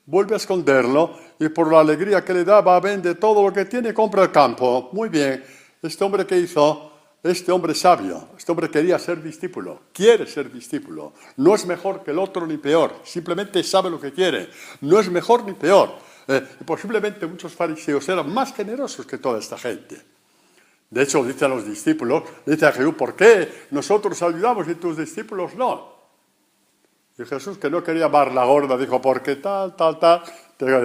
vuelve a esconderlo y por la alegría que le da va a vender todo lo que tiene y compra el campo. Muy bien. Este hombre que hizo, este hombre sabio, este hombre quería ser discípulo, quiere ser discípulo. No es mejor que el otro ni peor, simplemente sabe lo que quiere. No es mejor ni peor. Posiblemente muchos fariseos eran más generosos que toda esta gente. De hecho, dice a los discípulos, dice a Jesús, ¿por qué nosotros ayudamos y tus discípulos no? Y Jesús, que no quería dar la gorda, dijo, porque tal,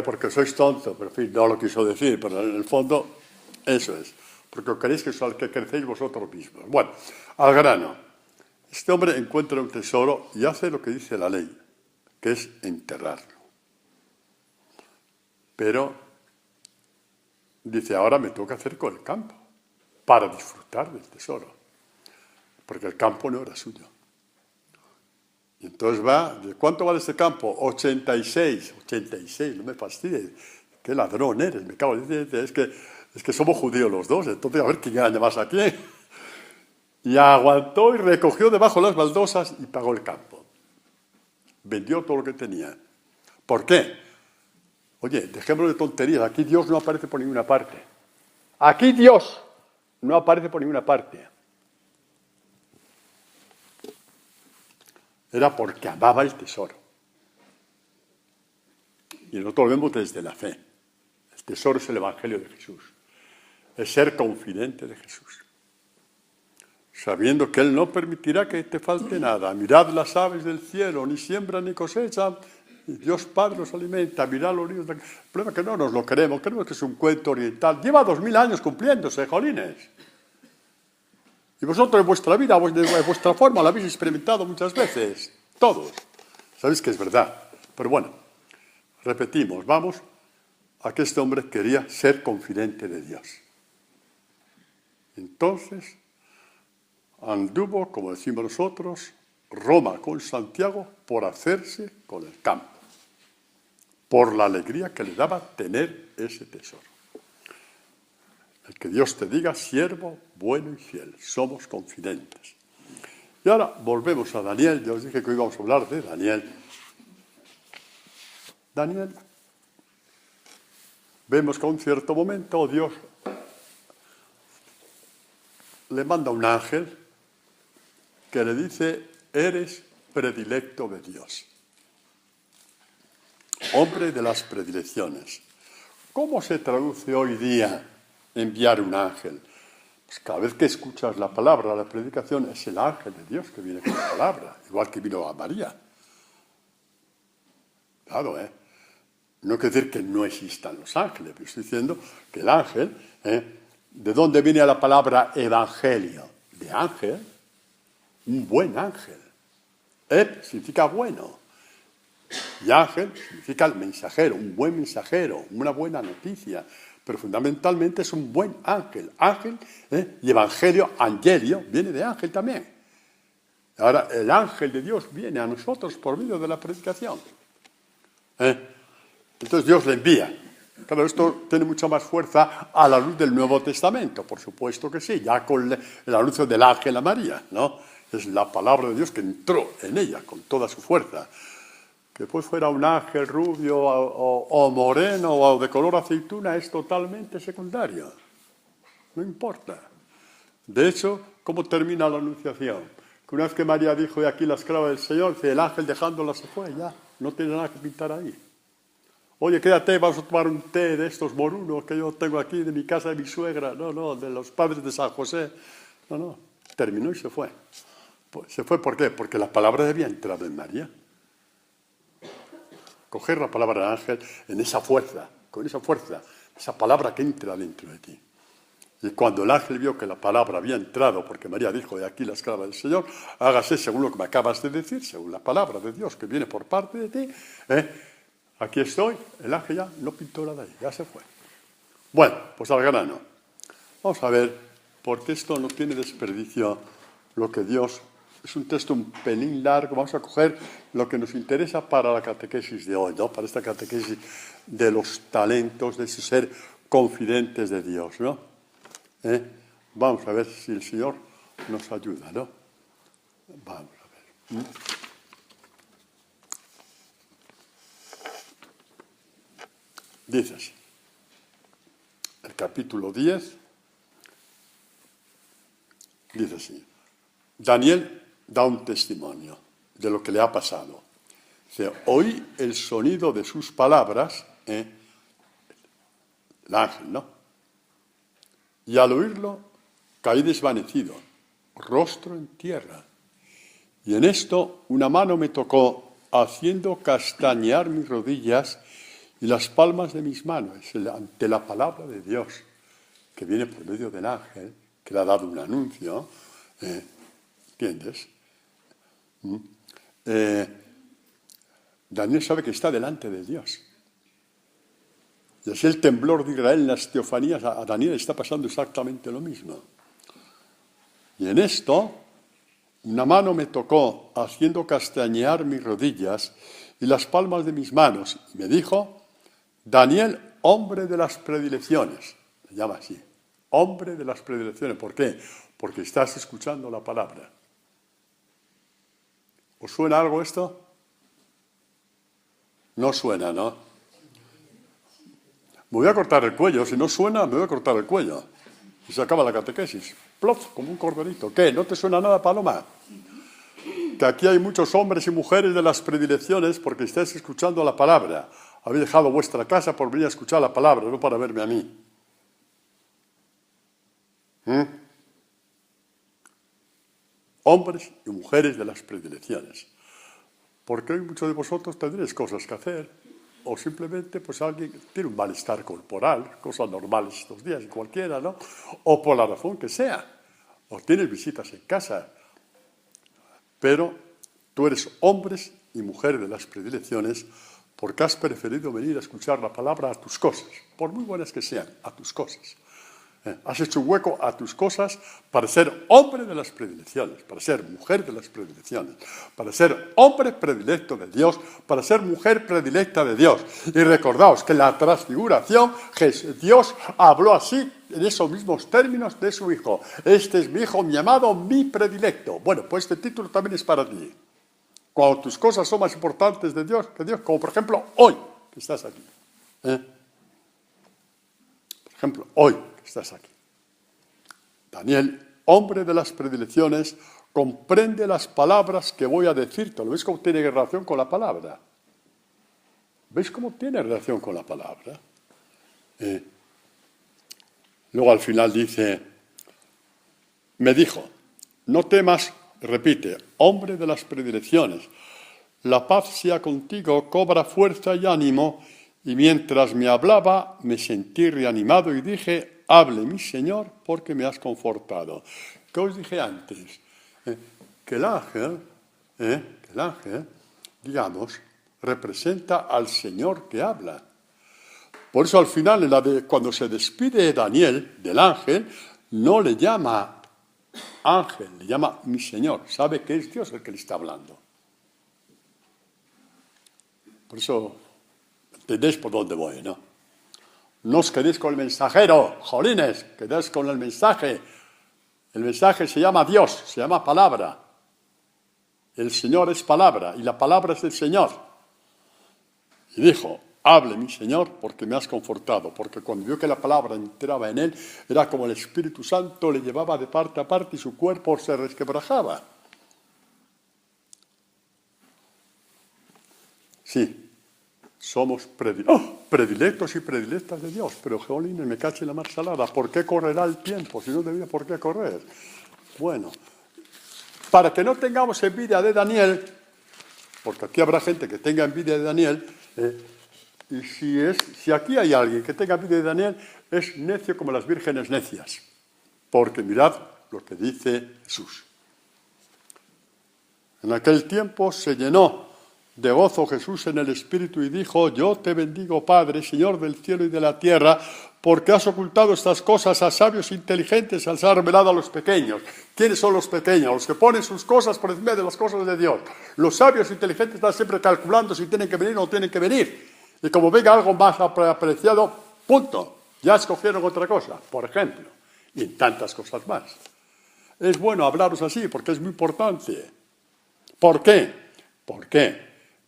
porque sois tontos. Pero en fin, no lo quiso decir, pero en el fondo eso es. Porque queréis que sois al que crecéis vosotros mismos. Bueno, al grano. Este hombre encuentra un tesoro y hace lo que dice la ley, que es enterrarlo. Pero dice, ahora me toca hacer con el campo para disfrutar del tesoro, porque el campo no era suyo. Y entonces ¿cuánto vale este campo? 86, no me fastidies, qué ladrón eres, me cago en es que somos judíos los dos, entonces a ver quién gana más a quién. Y aguantó y recogió debajo las baldosas y pagó el campo. Vendió todo lo que tenía. ¿Por qué? Oye, dejémonos de tonterías, aquí Dios no aparece por ninguna parte. Aquí Dios no aparece por ninguna parte. Era porque amaba el tesoro. Y nosotros lo vemos desde la fe. El tesoro es el Evangelio de Jesús. Es ser confidente de Jesús. Sabiendo que Él no permitirá que te falte nada. Mirad las aves del cielo, ni siembran ni cosechan, y Dios Padre los alimenta. Mirad los niños. El problema es que no nos lo creemos que es un cuento oriental. Lleva 2000 años cumpliéndose, jolines. Y vosotros en vuestra vida, de vuestra forma, lo habéis experimentado muchas veces. Todos. Sabéis que es verdad. Pero bueno, repetimos, vamos a que este hombre quería ser confidente de Dios. Entonces, anduvo, como decimos nosotros, Roma con Santiago por hacerse con el campo. por la alegría que le daba tener ese tesoro. El que Dios te diga, siervo bueno y fiel, somos confidentes. Y ahora volvemos a Daniel. Ya os dije que hoy íbamos a hablar de Daniel. Daniel, vemos que a un cierto momento Dios le manda un ángel que le dice, eres predilecto de Dios. Hombre de las predilecciones. ¿Cómo se traduce hoy día enviar un ángel? Pues cada vez que escuchas la palabra, la predicación, es el ángel de Dios que viene con la palabra, igual que vino a María. Claro, no quiere decir que no existan los ángeles, pero estoy diciendo que el ángel, ¿de dónde viene la palabra evangelio? De ángel, un buen ángel. Significa bueno. Y ángel significa el mensajero, un buen mensajero, una buena noticia. Pero fundamentalmente es un buen ángel. Ángel y evangelio, angelio, viene de ángel también. Ahora, el ángel de Dios viene a nosotros por medio de la predicación. Entonces Dios le envía. Claro, esto tiene mucha más fuerza a la luz del Nuevo Testamento, por supuesto que sí, ya con el anuncio del ángel a María, ¿no? Es la palabra de Dios que entró en ella con toda su fuerza. Que después fuera un ángel rubio o moreno o de color aceituna es totalmente secundario. No importa. De hecho, ¿cómo termina la anunciación? Que una vez que María dijo, de aquí la esclava del Señor, el ángel dejándola se fue, ya. No tiene nada que pintar ahí. Oye, quédate, vamos a tomar un té de estos morunos que yo tengo aquí de mi casa de mi suegra. No, de los padres de San José. No. Terminó y se fue. Pues, ¿se fue por qué? Porque la palabra había entrado en María. Coger la palabra del ángel en esa fuerza, con esa fuerza, esa palabra que entra dentro de ti. Y cuando el ángel vio que la palabra había entrado, porque María dijo, de aquí la esclava del Señor, hágase según lo que me acabas de decir, según la palabra de Dios que viene por parte de ti, aquí estoy, el ángel ya no pintó nada ahí, ya se fue. Bueno, pues al grano. Vamos a ver, porque esto no tiene desperdicio lo que Dios... Es un texto un pelín largo, vamos a coger lo que nos interesa para la catequesis de hoy, ¿no? Para esta catequesis de los talentos, de ese ser confidentes de Dios, ¿no? Vamos a ver si el Señor nos ayuda, ¿no? Vamos a ver. Dice así, el capítulo 10, dice así, Daniel da un testimonio de lo que le ha pasado. Dice, oí el sonido de sus palabras, el ángel, ¿no? Y al oírlo caí desvanecido, rostro en tierra. Y en esto una mano me tocó, haciendo castañear mis rodillas y las palmas de mis manos, ante la palabra de Dios, que viene por medio del ángel, que le ha dado un anuncio, ¿entiendes? Daniel sabe que está delante de Dios. Y así el temblor de Israel en las teofanías, a Daniel está pasando exactamente lo mismo. Y en esto, una mano me tocó, haciendo castañear mis rodillas y las palmas de mis manos, y me dijo, Daniel, hombre de las predilecciones, se llama así, hombre de las predilecciones. ¿Por qué? Porque estás escuchando la palabra. ¿Os suena algo esto? No suena, ¿no? Me voy a cortar el cuello. Si no suena, me voy a cortar el cuello. Y se acaba la catequesis. Plof, como un corderito. ¿Qué? ¿No te suena nada, Paloma? Que aquí hay muchos hombres y mujeres de las predilecciones porque estáis escuchando la palabra. Habéis dejado vuestra casa por venir a escuchar la palabra, no para verme a mí. Hombres y mujeres de las predilecciones. Porque hoy muchos de vosotros tendréis cosas que hacer, o simplemente pues alguien tiene un malestar corporal, cosas normales estos días, cualquiera, ¿no? O por la razón que sea, o tienes visitas en casa. Pero tú eres hombres y mujeres de las predilecciones porque has preferido venir a escuchar la palabra a tus cosas, por muy buenas que sean, a tus cosas. Has hecho un hueco a tus cosas para ser hombre de las predilecciones, para ser mujer de las predilecciones, para ser hombre predilecto de Dios, para ser mujer predilecta de Dios. Y recordaos que en la transfiguración Dios habló así, en esos mismos términos, de su Hijo. Este es mi Hijo, mi amado, mi predilecto. Bueno, pues este título también es para ti. Cuando tus cosas son más importantes de Dios que Dios, como por ejemplo hoy, que estás aquí. Por ejemplo, hoy que estás aquí. Daniel, hombre de las predilecciones, comprende las palabras que voy a decirte. ¿Lo ves cómo tiene relación con la palabra? ¿Veis cómo tiene relación con la palabra? Luego al final dice, me dijo, no temas, repite, hombre de las predilecciones, la paz sea contigo, cobra fuerza y ánimo, y mientras me hablaba me sentí reanimado y dije, hable mi Señor porque me has confortado. ¿Qué os dije antes? Que el ángel, digamos, representa al Señor que habla. Por eso al final, cuando se despide Daniel del ángel, no le llama ángel, le llama mi Señor. Sabe que es Dios el que le está hablando. Por eso, entendéis por dónde voy, ¿no? No os quedéis con el mensajero, jolines, quedéis con el mensaje. El mensaje se llama Dios, se llama palabra. El Señor es palabra y la palabra es el Señor. Y dijo, hable mi Señor porque me has confortado, porque cuando vio que la palabra entraba en él, era como el Espíritu Santo le llevaba de parte a parte y su cuerpo se resquebrajaba. Sí. Somos predilectos y predilectas de Dios, pero jolines, me cache la mar salada. ¿Por qué correrá el tiempo si no debería por qué correr? Bueno, para que no tengamos envidia de Daniel, porque aquí habrá gente que tenga envidia de Daniel, y si aquí hay alguien que tenga envidia de Daniel, es necio como las vírgenes necias, porque mirad lo que dice Jesús. En aquel tiempo se llenó de gozo Jesús en el Espíritu y dijo, yo te bendigo, Padre, Señor del cielo y de la tierra, porque has ocultado estas cosas a sabios inteligentes, las has revelado a los pequeños. ¿Quiénes son los pequeños? Los que ponen sus cosas por encima de las cosas de Dios. Los sabios inteligentes están siempre calculando si tienen que venir o no tienen que venir. Y como venga algo más apreciado, punto. Ya escogieron otra cosa, por ejemplo. Y en tantas cosas más. Es bueno hablaros así porque es muy importante. ¿Por qué? ¿Por qué?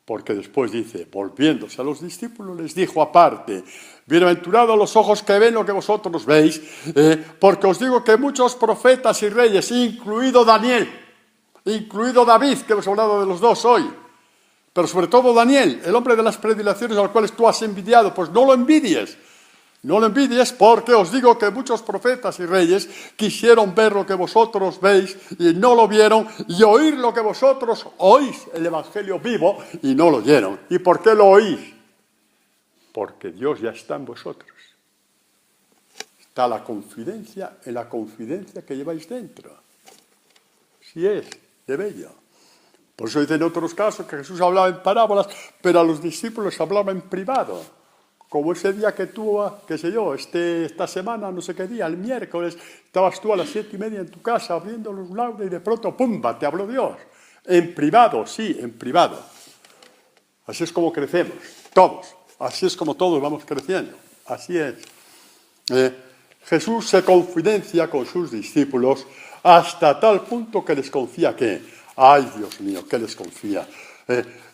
Porque después dice, volviéndose a los discípulos, les dijo aparte, bienaventurados los ojos que ven lo que vosotros veis, porque os digo que muchos profetas y reyes, incluido Daniel, incluido David, que hemos hablado de los dos hoy, pero sobre todo Daniel, el hombre de las predilecciones a los cuales tú has envidiado, pues no lo envidies. No lo envidies porque os digo que muchos profetas y reyes quisieron ver lo que vosotros veis y no lo vieron, y oír lo que vosotros oís, el Evangelio vivo, y no lo oyeron. ¿Y por qué lo oís? Porque Dios ya está en vosotros. Está la confidencia en la confidencia que lleváis dentro. Sí es, de bello. Por eso dice en otros casos que Jesús hablaba en parábolas, pero a los discípulos hablaba en privado. Como ese día que tú, qué sé yo, esta semana, no sé qué día, el miércoles, estabas tú a las 7:30 en tu casa abriendo los laudes y de pronto, ¡pumba!, te habló Dios. En privado, sí, en privado. Así es como crecemos, todos. Así es como todos vamos creciendo. Así es. Jesús se confidencia con sus discípulos hasta tal punto que les confía que, ¡ay, Dios mío!, ¿qué les confía?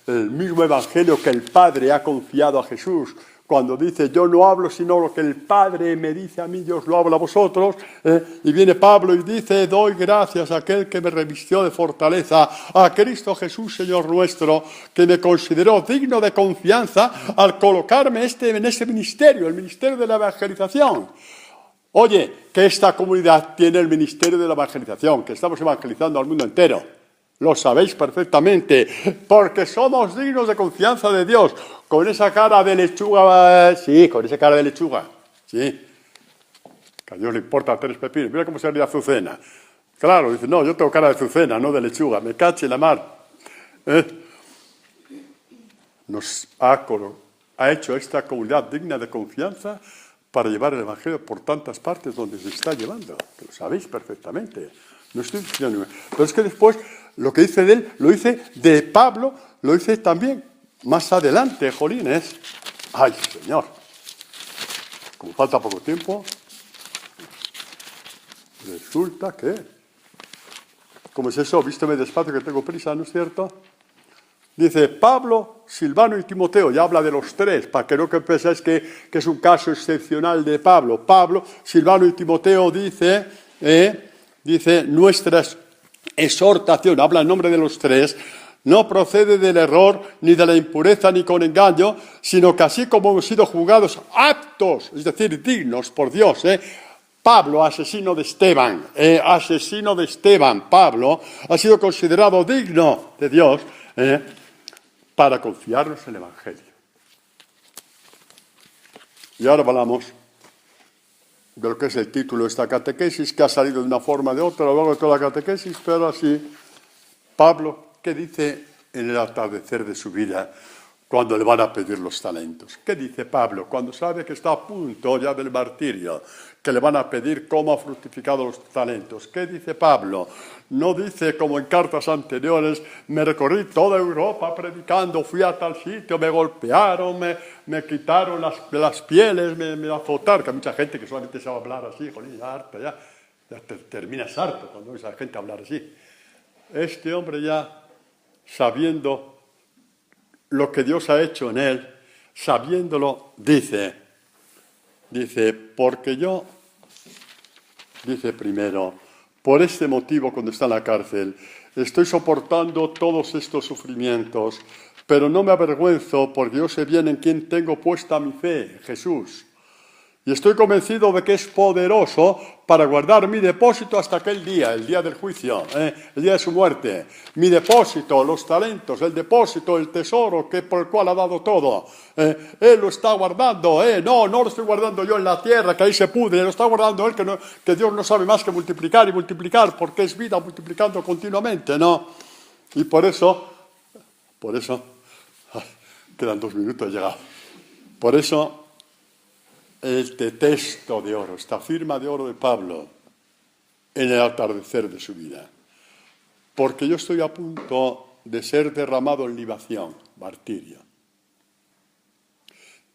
El mismo Evangelio que el Padre ha confiado a Jesús, cuando dice, yo no hablo sino lo que el Padre me dice a mí, yo os lo hablo a vosotros, y viene Pablo y dice, doy gracias a aquel que me revistió de fortaleza, a Cristo Jesús, Señor nuestro, que me consideró digno de confianza al colocarme en este ministerio, el ministerio de la evangelización. Oye, que esta comunidad tiene el ministerio de la evangelización, que estamos evangelizando al mundo entero. Lo sabéis perfectamente, porque somos dignos de confianza de Dios. Con esa cara de lechuga, sí, con esa cara de lechuga, sí. Que a Dios le importa 3 pepinos. Mira cómo se ríe Azucena. Claro, dice, no, yo tengo cara de Azucena, no de lechuga. Me cache la mar. Nos ha hecho esta comunidad digna de confianza para llevar el Evangelio por tantas partes donde se está llevando, que lo sabéis perfectamente. No estoy diciendo, pero es que después lo que dice de él, lo dice de Pablo, lo dice también más adelante, jolines. ¡Ay, Señor! Como falta poco tiempo, resulta que... ¿Cómo es eso? Vísteme despacio que tengo prisa, ¿no es cierto? Dice Pablo, Silvano y Timoteo, ya habla de los tres, para que no que pensáis que es un caso excepcional de Pablo. Pablo, Silvano y Timoteo dice nuestra exhortación, habla en nombre de los tres, no procede del error, ni de la impureza, ni con engaño, sino que así como hemos sido juzgados aptos, es decir, dignos por Dios, Pablo, asesino de Esteban, Pablo, ha sido considerado digno de Dios para confiarnos el Evangelio. Y ahora hablamos de lo que es el título de esta catequesis, que ha salido de una forma o de otra a lo largo de toda la catequesis, pero así, Pablo, ¿qué dice en el atardecer de su vida cuando le van a pedir los talentos? ¿Qué dice Pablo cuando sabe que está a punto ya del martirio, que le van a pedir cómo ha fructificado los talentos? ¿Qué dice Pablo? No dice como en cartas anteriores, me recorrí toda Europa predicando, fui a tal sitio, me golpearon, me quitaron las pieles, me azotaron, que hay mucha gente que solamente sabe hablar así, jolín, ya harto, ya terminas harto cuando ves a la gente hablar así. Este hombre ya, sabiendo lo que Dios ha hecho en él, sabiéndolo, dice, porque yo, dice primero, por este motivo cuando está en la cárcel, estoy soportando todos estos sufrimientos, pero no me avergüenzo porque yo sé bien en quién tengo puesta mi fe, Jesús. Y estoy convencido de que es poderoso para guardar mi depósito hasta aquel día, el día del juicio, el día de su muerte. Mi depósito, los talentos, el depósito, el tesoro por el cual ha dado todo. Él lo está guardando. No lo estoy guardando yo en la tierra, que ahí se pudre. Lo está guardando él, que Dios no sabe más que multiplicar y multiplicar, porque es vida multiplicando continuamente, ¿no? Y por eso, quedan 2 minutos, he llegado. Por eso, este texto de oro, esta firma de oro de Pablo en el atardecer de su vida. Porque yo estoy a punto de ser derramado en libación, martirio.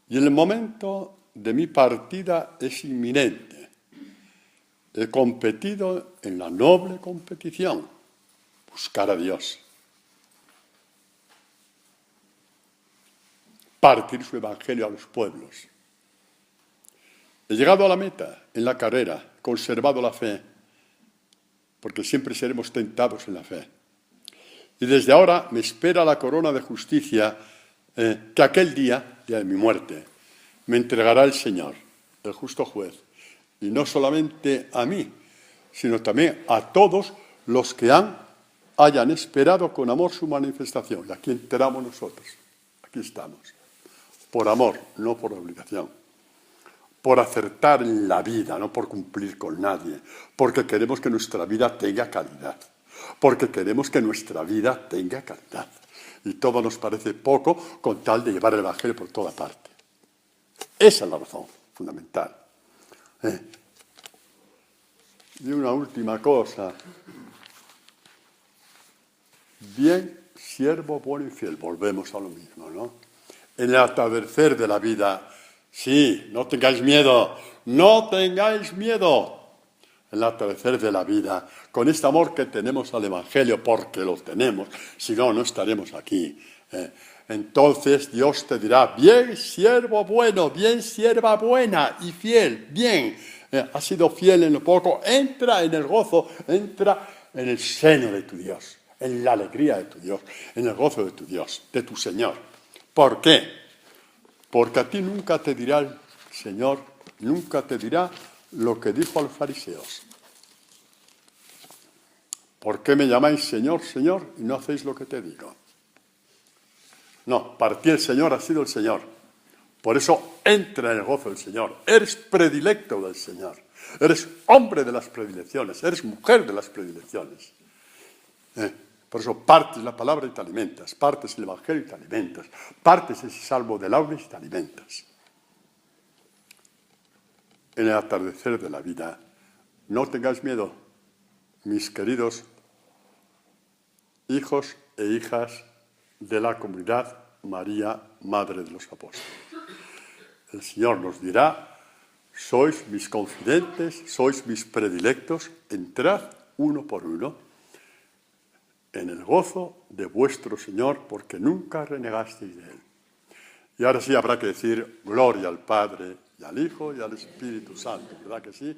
Y el momento de mi partida es inminente. He competido en la noble competición, buscar a Dios. Partir su evangelio a los pueblos. He llegado a la meta en la carrera, conservado la fe, porque siempre seremos tentados en la fe. Y desde ahora me espera la corona de justicia que aquel día de mi muerte, me entregará el Señor, el justo juez. Y no solamente a mí, sino también a todos los que hayan esperado con amor su manifestación. Y aquí entramos nosotros, aquí estamos, por amor, no por obligación. Por acertar en la vida, no por cumplir con nadie, porque queremos que nuestra vida tenga calidad, porque queremos que nuestra vida tenga calidad. Y todo nos parece poco con tal de llevar el Evangelio por toda parte. Esa es la razón fundamental. Y una última cosa. Bien, siervo bueno y fiel. Volvemos a lo mismo, ¿no? En el atardecer de la vida, sí, no tengáis miedo, no tengáis miedo. En el atardecer de la vida, con este amor que tenemos al Evangelio, porque lo tenemos, si no, no estaremos aquí. Entonces Dios te dirá, bien siervo bueno, bien sierva buena y fiel, bien, has sido fiel en lo poco, entra en el gozo, entra en el seno de tu Dios, en la alegría de tu Dios, en el gozo de tu Dios, de tu Señor. ¿Por qué? Porque a ti nunca te dirá el Señor, nunca te dirá lo que dijo a los fariseos. ¿Por qué me llamáis Señor, Señor, y no hacéis lo que te digo? No, para ti el Señor ha sido el Señor. Por eso entra en el gozo del Señor. Eres predilecto del Señor. Eres hombre de las predilecciones. Eres mujer de las predilecciones. Por eso partes la palabra y te alimentas. Partes el Evangelio y te alimentas. Partes ese salmo de laudes y te alimentas. en el atardecer de la vida. No tengáis miedo, mis queridos hijos e hijas de la comunidad María, Madre de los Apóstoles. El Señor nos dirá: sois mis confidentes, sois mis predilectos, entrad uno por uno en el gozo de vuestro Señor, porque nunca renegasteis de Él. Y ahora sí habrá que decir gloria al Padre, y al Hijo, y al Espíritu Santo, ¿verdad que sí?